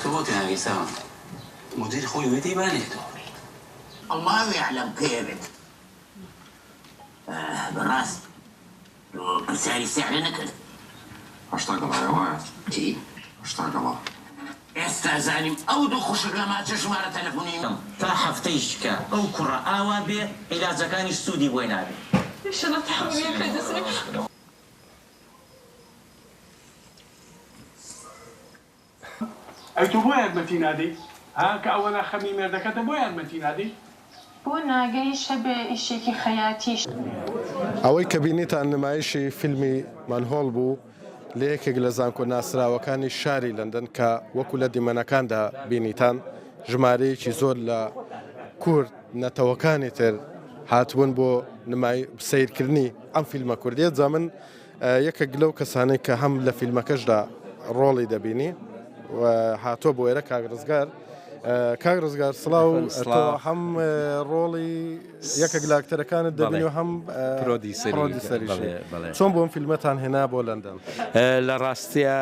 تبوتي يا سام مدير خوي ودي بانيتو الله يعلم كيف بالراس برسالي سعر نكل اشتاق الله يا واد تي اشتاق الله استاذاني او دخوش لما تشمار تلفوني تحفتيشك او كرة اوابي الى زكان السودي وين ابي ايش انا تحمل كذا ئەی تۆ بۆ یارمەتی نادەی؟ ها کە ئەوەنە خەمی مێردەکەتە بۆ یارمەتی نادەی؟ بۆ ناگەی شەبێ ئیشێکی خەیاتیش ئەوەی کە بینیتان نمایشی فیلمی مانهۆڵ بوو لە یەکێک لە زانکۆ ناسراوەکانی شاری لەندەن کە وەکو لە دیمەنەکاندا بینیتان ژمارەیەکی زۆر لە کورد نەتەوەکانی تر هاتبوون بۆ سیرکردنی ئەم فیلمە کوردیە جامن یەکێک لەو کەسانەی کە هەم لە فیلمەکەشدا ڕۆڵی دەبینی و هاتۆ بۆ ئێرە کاک ڕزگار سڵاو تۆ هەم ڕۆڵی یەکێک لە ئاکتەرەکانت دەبینی و هەم پرۆدیسەریشی چۆن بۆ ئەم فیلمەتان هێنا بۆ لەندەن لە ڕاستیە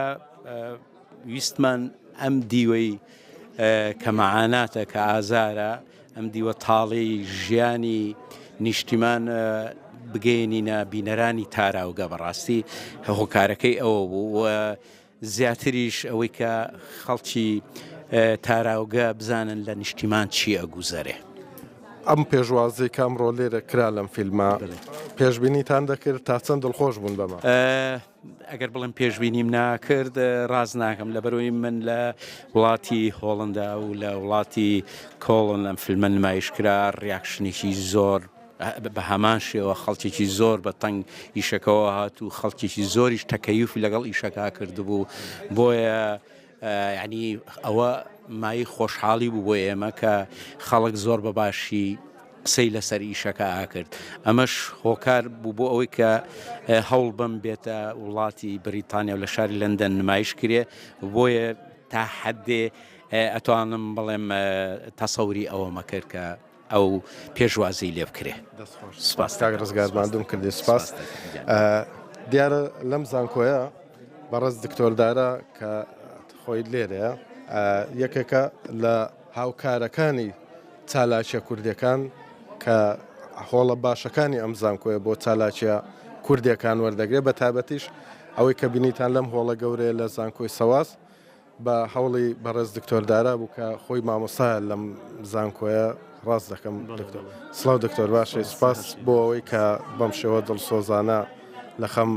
ویستمان ئەم دیوەی کە مەعاناتە کە ئازارە ئەم دیوە تاڵی ژیانی نیشتیمان بگەێنینە بینەرانی تاراوگە بەڕاستی هۆکارەکەی ئەوە بوو و زیاتریش ئەوەی کە خەڵکی تاراوگە بزانن لە نیشتیمان چی ئەگوزەرێ ئەم پێشوازی کامڕۆ لێرە کرا لەم فیلمە پێشبینیتان دەکرد تا چەند دڵخۆش بوون بەمە ئەگەر بڵم پێشبینیم ناکرد ڕاز ناکەم لەبەرەوەی من لە وڵاتی هۆڵندا و لە وڵاتی کۆڵن ئەم فیلمە نمایشکرا ڕیاکشنێکی زۆر بە هەمان شێوە خەڵکێکی زۆر بە تەنگ ئیشەکەەوە هات و خەڵکێکی زۆریش تەکەیوفی لەگەڵ ئیشەکە کردبوو بۆیە ینی ئەوە مای خۆشحاڵی بوو بۆ ئێمە کە خەڵک زۆر بەباشی قسەی لەسەر ئیشەکە ئاکرد ئەمەش هۆکار بوو بۆ ئەوەی کە هەوڵ بم بێتە وڵاتی بریتانیا و لە شاری لەندەن نمایش کرێ بۆیە تا حەدێ ئەتوانم بڵێم تەسەوری ئەوەمە کرد کە ئەو پێشوازی لێ بکرێ سپاس کاک ڕزگار مادوم کردی سپاس دیارە لەم زانکۆیە بەڕێز دکتۆردارە کە خۆی لێرەیە یەکێکە لە هاوکارەکانی چالاکیە کوردیەکان کە هۆڵە باشەکانی ئەم زانکۆیە بۆ چالاکیە کوردیەکان وەردەگرێت بە تایبەتیش ئەوەی کە بینیتان لەم هۆڵە گەورەیە لە زانکۆی سەواز بە هەوڵی بەڕێز دکتۆردارە بوو کە خۆی مامۆسایە لەم زانکۆیە ڕاست دەکەم دکتۆر سڵاو دکتۆر باشی سپاس بۆ ئەوەی کە بەم شێوە دڵسۆزانە لە خەم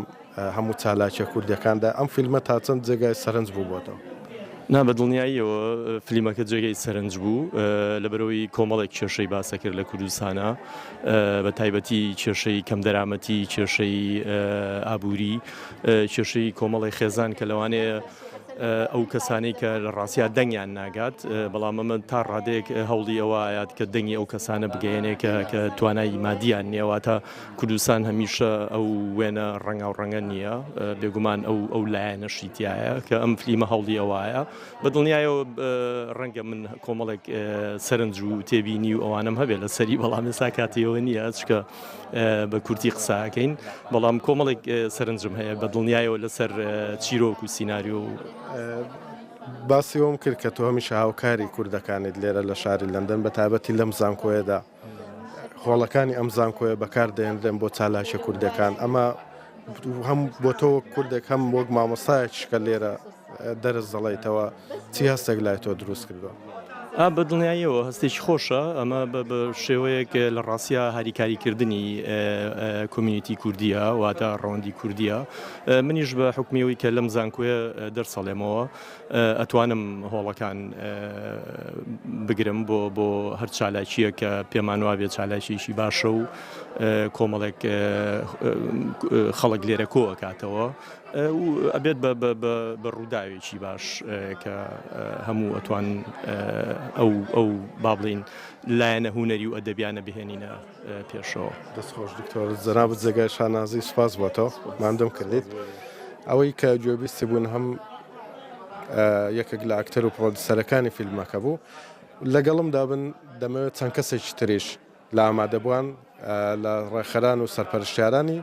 هەموو چالاکیە کوردیەکاندا ئەم فیلمە تا چەند جێگای سەرنج بوو بۆتەوە نا بە دڵنیاییەوە فیلمەکە جێگەی سەرنج بوو لەبەرەوەی کۆمەڵێک کێشەی باسە کرد لە کوردستانە بە تایبەتی کێشەی کەم دەرامەتی کێشەی ئابووری کێشەی کۆمەڵی خێزان کە لەوانەیە ئەو کەسانەی کە لە ڕاستیا دەنگیان ناگات بەڵام ئەمە تا ڕادێک هەوڵی ئەوە ئاات کە دەنگی ئەو کەسانە بگەێنێکە کە توانای مادیان نیێواتە کوردستان هەمیشە ئەو وێنە ڕەنگا و ڕەنگە نییە بێگومان ئەو لایەنە شیتایە کە ئەم فلیمە هەوڵی ئەوەیە بە دڵنیایەوە ڕەنگە من کۆمەڵێک سەرنج و تێبینی و ئەوانم هەبێت لە سەری بەڵام ێستا کاتیەوە نییە چکە بە کورتی قساکەین بەڵام کۆمەڵێک سەرنجم هەیە بە دڵنیایەوە لەسەر چیرۆک و سیناریۆ باسی ئەوم کرد کە تۆ هەمیشە هاوکاری کوردەکانیت لێرە لە شاری لەندەن بە تایبەتی لەم زانکۆیەدا هۆڵەکانی ئەم زانکۆیە بەکار دێنرێن بۆ چالاشە کوردەکان ئەمە هەم بۆ تۆ کوردێک هەم وەک مامۆسایەکیشکە لێرە دەرز دەڵێیتەوە چی هەستێک لای تۆ دروست کردەوە بە دڵنیاییەوە هەستێکی خۆشە ئەمە بە شێوەیەک لە ڕاستیا هاریکاریکردنی کۆمیونیتی کوردیە واتە ڕەوەندی کوردیە منیش بە حکمیەوەی کە لەم زانکۆیە دەرسەڵێمەوە ئەتوانم هۆڵەکان بگرم بۆ هەر چالاکیە کە پێمان وابێ چالاکیشی باشە و کۆمەڵێک خەڵک لێرە کۆ کاتەوە ئەبێت بە ڕووداوێکی باش کە هەموو ئەتوان ئەو با بڵین لایەنە هوەری و ئەدەبیانە بهێنینە پێشەوە دەستخۆش دکتۆر جەناب جێگای شانازی سوپاس بۆتەوە مادەم کردیت ئەوەی کە گوێبیستی بوون هەم یەکێک لە ئاکتەر و پرۆدیسەرەکانی فیلمەکە بوو لەگەڵمدا بن دەمەوێت چەند کەسێکی تریش لە ئامادەبووان لە ڕێخەران و سەرپەرشتیارانی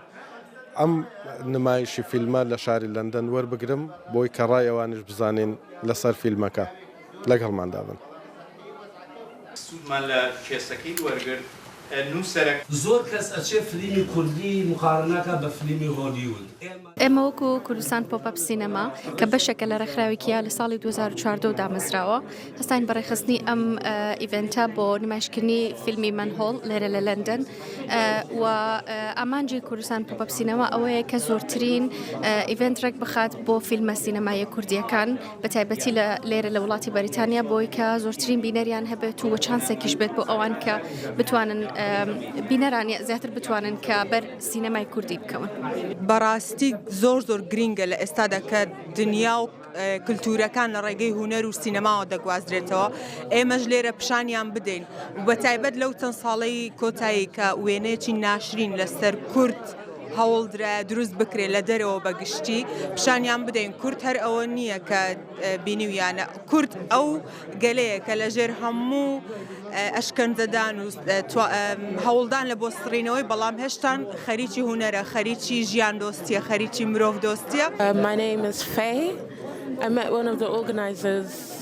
ئەم نمایشی فیلمە لە شاری لەندەن وەربگرم بۆی کە ڕای ئەوانش بزانین لەسەر فیلمەکە لەگەڵماندا بن. سوودمان لە کێسەکەی وەرگرت نووسەرەك زۆر کەس ئەچێ فلیمی کوردی مقارنەکە بە فلیمی هۆلیوود. ئێمە وەکو کوردستان پۆپەپ سینەما کە بەشێکە لە ڕێکخراوێکیە لە ساڵی 2014 دامەزراوە هەستین بەڕێخستنی ئەم ئیڤنتە بۆ نمایشکردنی فیلمی منهۆڵ لێرە لە لەندەن و ئامانجی کوردستان پۆپەپ سینەما ئەوەیە کە زۆرترین ئیڤنتڕێک بخات بۆ فیلمە سینەمای کوردیەکان بە تایبەتی لێرە لە وڵاتی بەریتانیا بۆی کە زۆرترین بینەریان هەبێت و چانسێکیش بێت بۆ ئەوان کە بتوانن بینەرانی زیاتر بتوانن کە بەر سینەمای کوردی بکەون. بەڕاستی زۆر گرینگە لە ئێستادا کە دنیا و کللتورەکان لە ڕێگەی هوەر و سینەماوە دەگوازرێتەوە ئێمەش لێرە پیشانیان بدەین بە تایبەت لەو چەند ساڵەی کۆتایی کە وێنەیەکی ناشرین لەسەر کورد هەوڵدرا دروست بکرێت لە دەرەوە بەگشتی پیشانیان بدەین کورد هەر ئەوە نییە کە بینیویانە کورد ئەو گەلەیە کە لەژێر هەموو ئەشکەنجەدان و هەوڵدان لە بۆ سڕینەوەی بەڵام هێشتان خەریکی هوەرە خەریکی ژیان دۆستیە خەریکی مرۆڤ دۆستیە.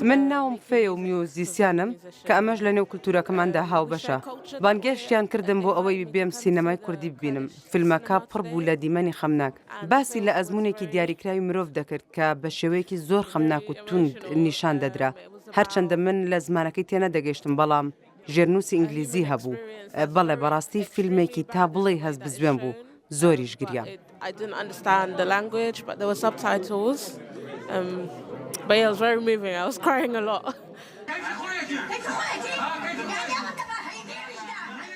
من ناوم فێ و میوزیسیانم کە ئەمەش لە نێو کولتورەکەماندا هاوبەشە بانگێشتیان کردم بۆ ئەوەی بێم سینەمای کوردی ببینم فیلمەکە پڕ بوو لە دیمەنی خەمناک باسی لە ئەزمونێکی دیاریکراوی مرۆڤ دەکرد کە بە شێوەیەکی زۆر خەمناک و توند نیشان دەدرا هەرچەندە من لە زمانەکەی تێنە دەگەشتم بەڵام ژێرنووسی ئینگلیزی هەبوو بەڵێ بەڕاستی فیلمێکی تا بڵێ هەست بزوێن بوو زۆریش گریام. But yeah, it was very moving. I was crying a lot.